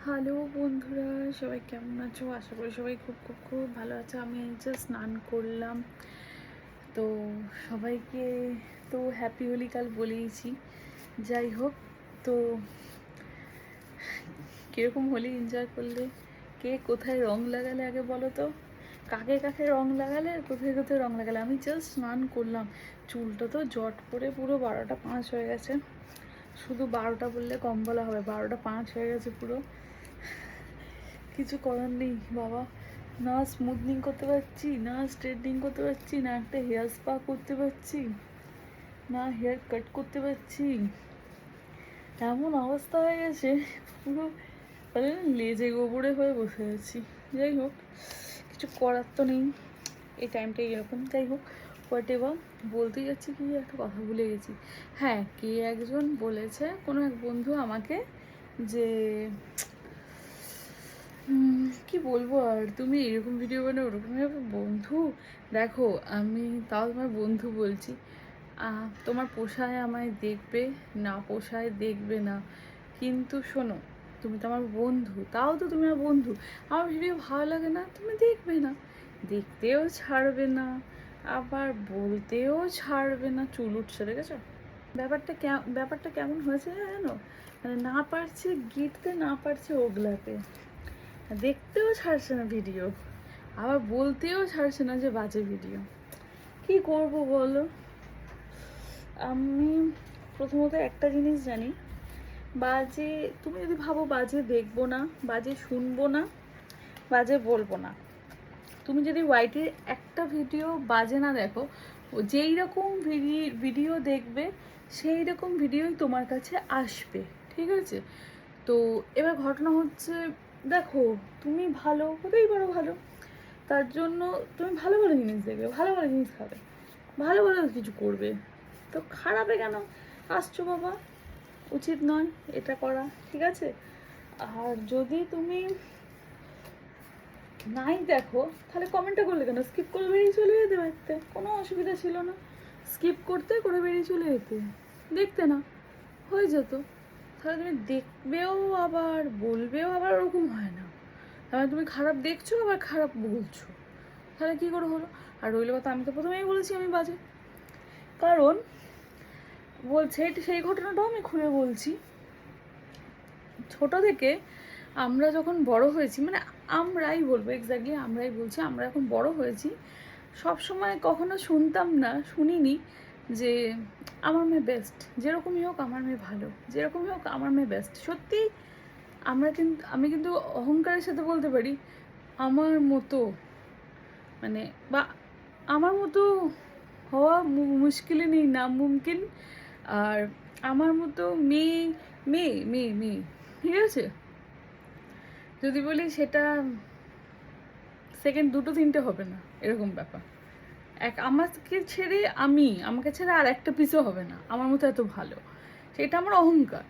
Hello বন্ধুরা, সবাই কেমন আছো? আশা করি সবাই খুব খুব খুব ভালো আছে। আমি এই যে স্নান করলাম, তো সবাইকে তো হ্যাপি হোলি কাল বলেইছি। যাই হোক, তো কীরকম হোলি এনজয় করলে, কে কোথায় রং লাগালে আগে বলো তো? কাকে কাকে রং লাগালে আর কোথায় কোথায় রং লাগালে? আমি জাস্ট স্নান করলাম, চুলটা তো জট করে পুরো 12টা 5 হয়ে গেছে। শুধু 12টা বললে কম বলা হবে, 12টা 5 হয়ে গেছে পুরো। কিছু করার নেই বাবা, না স্মুথনিং করতে পারছি, না স্ট্রেটনিং করতে পারছি, না একটা হেয়ার স্পা করতে পারছি, না হেয়ার কাট করতে পারছি। এমন অবস্থা হয়ে গেছে পুরো, লেজে গোবরে হয়ে বসে আছি। যাই হোক, কিছু করার তো নেই, এই টাইমটাই এরকম। যাই হোক, হোয়াট এভার। বলতে যাচ্ছি কি, একটা কথা ভুলে গেছি। হ্যাঁ, কে একজন বলেছে, কোনো এক বন্ধু আমাকে, যে কি বলবো আর, তুমি এরকম ভিডিও বানাও ওরকম বন্ধু। দেখো, আমি তাও তোমার বন্ধু বলছি, তোমার পোষায় আমায় দেখবে, না পোষায় দেখবে না, কিন্তু শোনো, তুমি তো আমার বন্ধু, তাও তো তুমি আমার বন্ধু। আমার ভিডিও ভালো লাগে না, তুমি দেখবে না, দেখতেও ছাড়বে না, আবার বলতেও ছাড়বে না। চুল উঠছে, দেখেছো? ব্যাপারটা কেমন হয়েছে জানো? মানে না পারছে গিটতে, না পারছে ওগলাতে, দেখতেও ছাড়ছে না ভিডিও, আবার বলতেও ছাড়ছে না যে বাজে ভিডিও। কি করব বলো? আমি প্রথমত একটা জিনিস জানি, বাজে, তুমি যদি ভাবো বাজে দেখবো না, বাজে শুনবো না, বাজে বলবো না, তুমি যদি ওয়াইটির একটা ভিডিও বাজে না দেখো, যেই রকম ভিডিও দেখবে সেই রকম ভিডিওই তোমার কাছে আসবে, ঠিক আছে? তো এবার ঘটনা হচ্ছে, দেখো, তুমি ভালো হতেই পারো, ভালো, তার জন্য তুমি ভালো ভালো জিনিস দেখবে, ভালো ভালো জিনিস খাবে, ভালো ভালো কিছু করবে, তো খারাপে কেন আসছো বাবা? উচিত নয় এটা করা, ঠিক আছে? আর যদি তুমি নাই দেখো, তাহলে কমেন্টটা করলে কেন? স্কিপ করে বেরিয়ে চলে যেতে পারতে, কোনো অসুবিধা ছিল না। স্কিপ করতে, করে বেরিয়ে চলে যেতে, দেখতে না, হয়ে যেত। তাহলে তুমি দেখবেও আবার বলবেও আবার, ওরকম হয় না। তাহলে তুমি খারাপ দেখছো আবার খারাপ বলছো, তাহলে কী করে হলো? আর রইল কথা, আমি তো প্রথমেই বলেছি আমি বাজে, কারণ বলছে সেই ঘটনাটাও আমি খুলে বলছি। ছোট থেকে আমরা যখন বড় হয়েছি, মানে আমরাই বলবো, এক্স্যাক্টলি আমরাই বলছি, আমরা এখন বড় হয়েছি, সব সময় কখনো শুনতাম না, শুনিনি যে আমার মেয়ে বেস্ট, যেরকমই হোক আমার মেয়ে ভালো, যেরকমই হোক আমার মেয়ে বেস্ট। সত্যি আমি কিন্তু অহংকারের সাথে বলতে পারি, আমার মতো, মানে, বা আমার মতো হওয়া মুশকিলই নেই, নামুমকিন। আর আমার মতো মেয়ে মেয়ে মেয়ে মেয়ে ঠিক আছে, যদি বলি সেটা সেকেন্ড দুটো তিনটে হবে না, এরকম ব্যাপার। আমাকে ছেড়ে আমাকে ছেড়ে আর একটা পিসও হবে না আমার মতো এত ভালো, সেটা আমার অহংকার।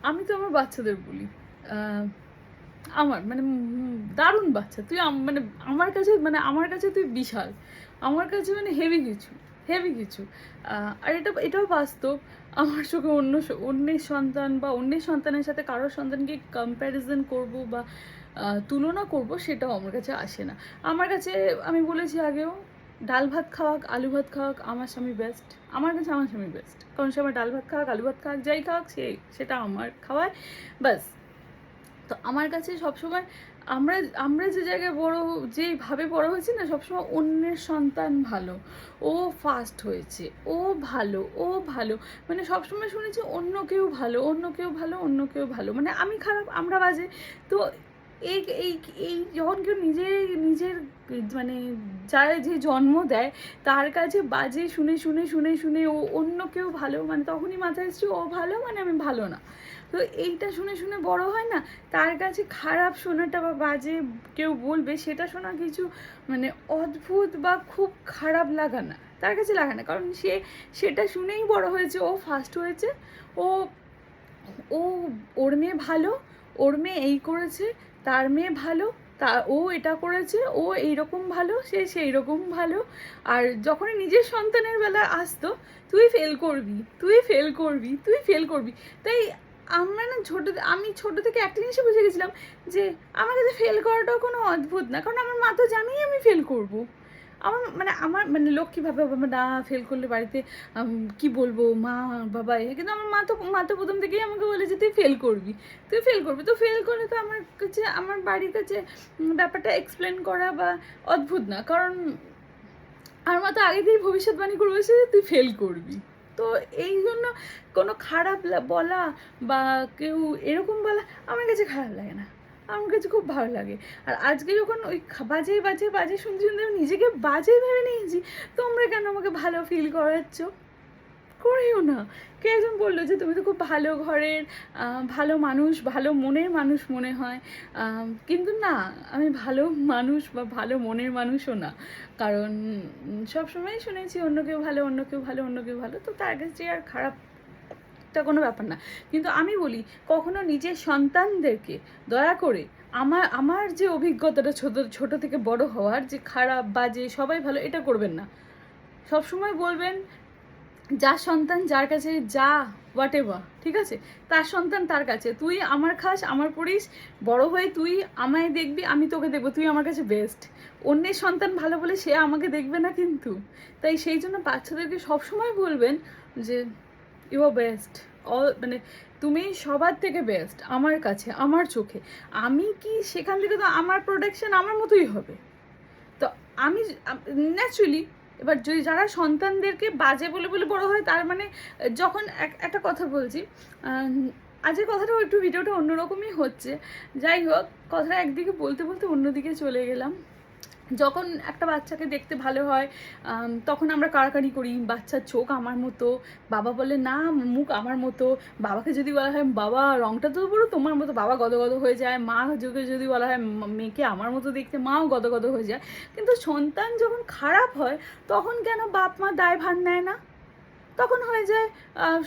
আমি তো আমার বাচ্চাদের বলি, আমার মানে দারুণ বাচ্চা তুই, মানে আমার কাছে তুই বিশাল, আমার কাছে মানে হেভি কিছু, হেভি কিছু। আর এটাও বাস্তব, আমার চোখে অন্যের সন্তান বা অন্যের সন্তানের সাথে কারোর সন্তানকে কম্প্যারিজন করব বা তুলনা করব, সেটাও আমার কাছে আসে না। আমার কাছে, আমি বলেছি আগেও, ডাল ভাত খাওয়াক আলু ভাত খাওয়াক আমার স্বামী বেস্ট, আমার কাছে আমার স্বামী বেস্ট, কারণ সে আমার ডাল ভাত খাওয়াক আলু ভাত খাওয়াক যাই খাওয়াক, সেটা আমার খাওয়ায়, ব্যাস। তো আমার কাছে সবসময়, আমরা আমরা যে জায়গায় যেইভাবে বড় হয়েছি না, সবসময় অন্যের সন্তান ভালো, ও ফার্স্ট হয়েছে, ও ভালো, ও ভালো, মানে সবসময় শুনেছি অন্য কেউ ভালো, অন্য কেউ ভালো, অন্য কেউ ভালো, মানে আমি খারাপ, আমরা বাজে। তো এই এই এই যখন কেউ নিজের মানে যারা যে জন্ম দেয় তার কাছে বাজে শুনে শুনে শুনে শুনে ও অন্য কেউ ভালো, মানে তখনই মাথায় এসছে ও ভালো মানে আমি ভালো না। তো এইটা শুনে শুনে বড় হয় না, তার কাছে খারাপ শোনাটা বা বাজে কেউ বলবে সেটা শোনা কিছু মানে অদ্ভুত বা খুব খারাপ লাগা না, তার কাছে লাগা না, কারণ সেটা শুনেই বড় হয়েছে, ও ফার্স্ট হয়েছে, ও ও ওর মেয়ে ভালো, ওর মেয়ে এই করেছে, তার মেয়ে ভালো, ও এটা করেছে, ও এইরকম ভালো, সেই রকম ভালো। আর যখনই নিজের সন্তানের বেলা আসতো, তুই ফেল করবি, তুই ফেল করবি, তুই ফেল করবি, তাই আমরা না আমি ছোটো থেকে একটা জিনিসই বুঝে গেছিলাম যে আমার কাছে ফেল করাটাও কোনো অদ্ভুত না, কারণ আমার মা তো জানেই আমি ফেল করবো। আমার লক্ষ্মীভাবে না ফেল করলে বাড়িতে কি বলবো মা বাবা, কিন্তু আমার মা তো প্রথম থেকেই আমাকে বলে যে তুই ফেল করবি, তো ফেল করে তো আমার বাড়ির কাছে ব্যাপারটা এক্সপ্লেন করা বা অদ্ভুত না, কারণ আমার মা তো আগে থেকেই ভবিষ্যৎবাণী করে বসে যে তুই ফেল করবি। তো এই জন্য কোনো খারাপ বলা বা কেউ এরকম বলা আমার কাছে খারাপ লাগে না, আমার কাছে খুব ভালো লাগে। আর আজকে যখন ওই বাজে বাজে বাজে শুনতে শুনতে আমি নিজেকে বাজে ভেবে নিয়েছি, তোমরা কেন আমাকে ভালো ফিল করাচ্ছ? করিও না। কে একজন বললো যে তুমি তো খুব ভালো ঘরের ভালো মানুষ, ভালো মনের মানুষ মনে হয়, কিন্তু না, আমি ভালো মানুষ বা ভালো মনের মানুষও না। কারণ সবসময় শুনেছি অন্য কেউ ভালো, অন্য কেউ ভালো, অন্য কেউ ভালো, তো তার কাছে আর খারাপটা কোনো ব্যাপার না। কিন্তু আমি বলি কখনো নিজের সন্তানদেরকে দয়া করে আমার যে অভিজ্ঞতাটা ছোট থেকে বড় হওয়ার, যে খারাপ বাজে সবাই ভালো এটা করবেন না। সবসময় বলবেন যার সন্তান যার কাছে যা হোয়াট এভার, ঠিক আছে, তার সন্তান তার কাছে, তুই আমার খাস আমার পড়িস, বড় হয়ে তুই আমায় দেখবি আমি তোকে দেখবো, তুই আমার কাছে বেস্ট। অন্যের সন্তান ভালো বলে সে আমাকে দেখবে না কিন্তু। তাই সেই জন্য বাচ্চাদেরকে সবসময় বলবেন যে ইউ আর বেস্ট, মানে তুমি সবার থেকে বেস্ট আমার কাছে, আমার চোখে। আমি কি সেখান থেকে তো আমার প্রোটেকশন আমার মতোই হবে। তো আমি ন্যাচুরালি এবার যদি যারা সন্তানদেরকে বাজে বলে বলে বড় হয়, তার মানে যখন একটা কথা বলছি, আজকের কথাটা একটু ভিডিওটা অন্যরকমই হচ্ছে, যাই হোক কথাটা একদিকে বলতে বলতে অন্যদিকে চলে গেলাম। যখন একটা বাচ্চাকে দেখতে ভালো হয় তখন আমরা কাড়াকাড়ি করি, বাচ্চার চোখ আমার মতো, বাবা বলে না মুখ আমার মতো, বাবাকে যদি বলা হয় বাবা রংটা তো পুরো তোমার মতো, বাবা গদগদ হয়ে যায়, মা যদি বলা হয় মেয়েকে আমার মতো দেখতে, মাও গদগদ হয়ে যায়। কিন্তু সন্তান যখন খারাপ হয় তখন কেন বাপ মা দায়ভার নেয় না? তখন হয়ে যায়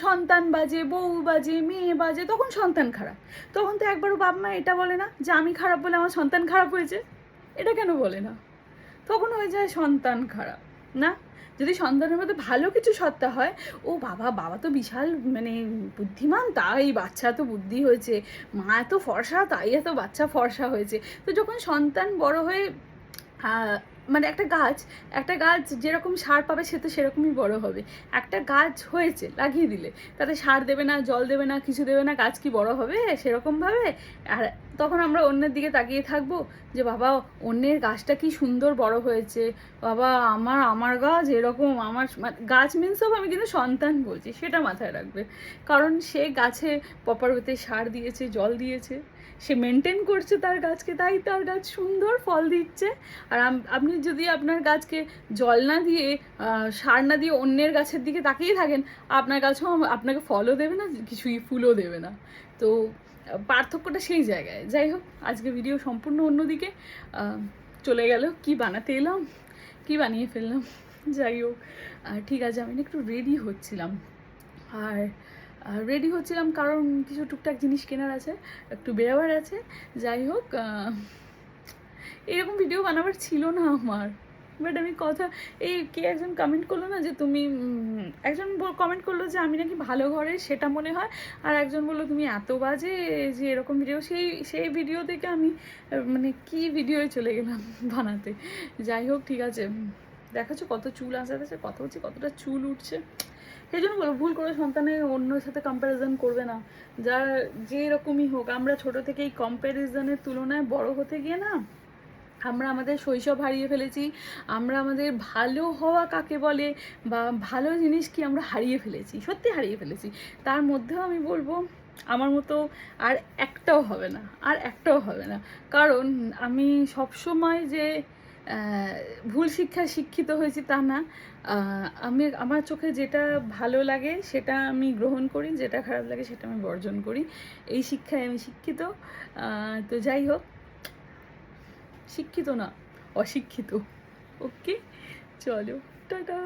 সন্তান বাজে, বউ বাজে, মেয়ে বাজে, তখন সন্তান খারাপ। তখন তো একবারও বাপ মা এটা বলে না যে আমি খারাপ বলে আমার সন্তান খারাপ হয়েছে, এটা কেন বলে না? তখন হয়ে যায় সন্তান খারাপ না। যদি সন্তানের মধ্যে ভালো কিছু সত্তা হয়, ও বাবা তো বিশাল মানে বুদ্ধিমান, তাই বাচ্চা তো বুদ্ধি হয়েছে, মা এত ফর্সা তাই এত বাচ্চা ফর্সা হয়েছে। তো যখন সন্তান বড় হয়ে মানে একটা গাছ যেরকম সার পাবে সে তো সেরকমই বড় হবে। একটা গাছ হয়েছে লাগিয়ে দিলে তাতে সার দেবে না, জল দেবে না, কিছু দেবে না, গাছ কি বড় হবে সেরকমভাবে? আর তখন আমরা অন্যের দিকে তাকিয়ে থাকবো যে বাবা অন্যের গাছটা কি সুন্দর বড় হয়েছে, বাবা আমার গাছ এরকম, আমার গাছ মিন্স সব আমি কিন্তু সন্তান বলছি, সেটা মাথায় রাখবে। কারণ সে গাছে প্রপার ওয়েতে সার দিয়েছে, জল দিয়েছে, সে মেনটেন করছে তার গাছকে, তাই তার গাছ সুন্দর ফল দিচ্ছে। আর আপনি যদি আপনার গাছকে জল না দিয়ে সার না দিয়ে অন্যের গাছের দিকে তাকিয়ে থাকেন, আপনার গাছও আপনাকে ফলও দেবে না, কিছুই ফুলও দেবে না। তো পার্থক্যটা সেই জায়গায়। যাই হোক আজকে ভিডিও সম্পূর্ণ অন্যদিকে চলে গেল, কি বানাতে এলাম কি বানিয়ে ফেললাম। যাই হোক ঠিক আছে, আমি একটু রেডি হচ্ছিলাম, আর রেডি হচ্ছিলাম কারণ কিছু টুকটাক জিনিস কেনার আছে, একটু বেরোবার আছে। যাই হোক এরকম ভিডিও বানাবার ছিল না আমার, বাট আমি এই কে একজন কমেন্ট করলো না যে তুমি, একজন কমেন্ট করলো যে আমি নাকি ভালো ঘরে, সেটা মনে হয়, আর একজন বললো তুমি এত বাজে যে এরকম ভিডিও, সেই ভিডিও থেকে আমি মানে কি ভিডিওয়ে চলে গেলাম বানাতে। যাই হোক ঠিক আছে, দেখাচ্ছ কত চুল আসে, কথা হচ্ছে কতটা চুল উঠছে। সেই জন্য বলো ভুল করে সন্তানের অন্যের সাথে কম্প্যারিজন করবে না। যার যে রকমই হোক, আমরা ছোট থেকে এই কম্প্যারিজনের তুলনায় বড় হতে গিয়ে না আমরা আমাদের শৈশব হারিয়ে ফেলেছি, আমরা আমাদের ভালো হওয়া কাকে বলে বা ভালো জিনিস কি আমরা হারিয়ে ফেলেছি, সত্যি হারিয়ে ফেলেছি। তার মধ্যেও আমি বলবো আমার মতো আর একটাও হবে না, আর একটাও হবে না। কারণ আমি সবসময় যে ভুল শিক্ষায় শিক্ষিত হয়েছি তা না, আমি আমার চোখে যেটা ভালো লাগে সেটা আমি গ্রহণ করি, যেটা খারাপ লাগে সেটা আমি বর্জন করি। এই শিক্ষায় আমি শিক্ষিত। তো যাই হোক, শিক্ষিত না অশিক্ষিত। ওকে চলো টাটা।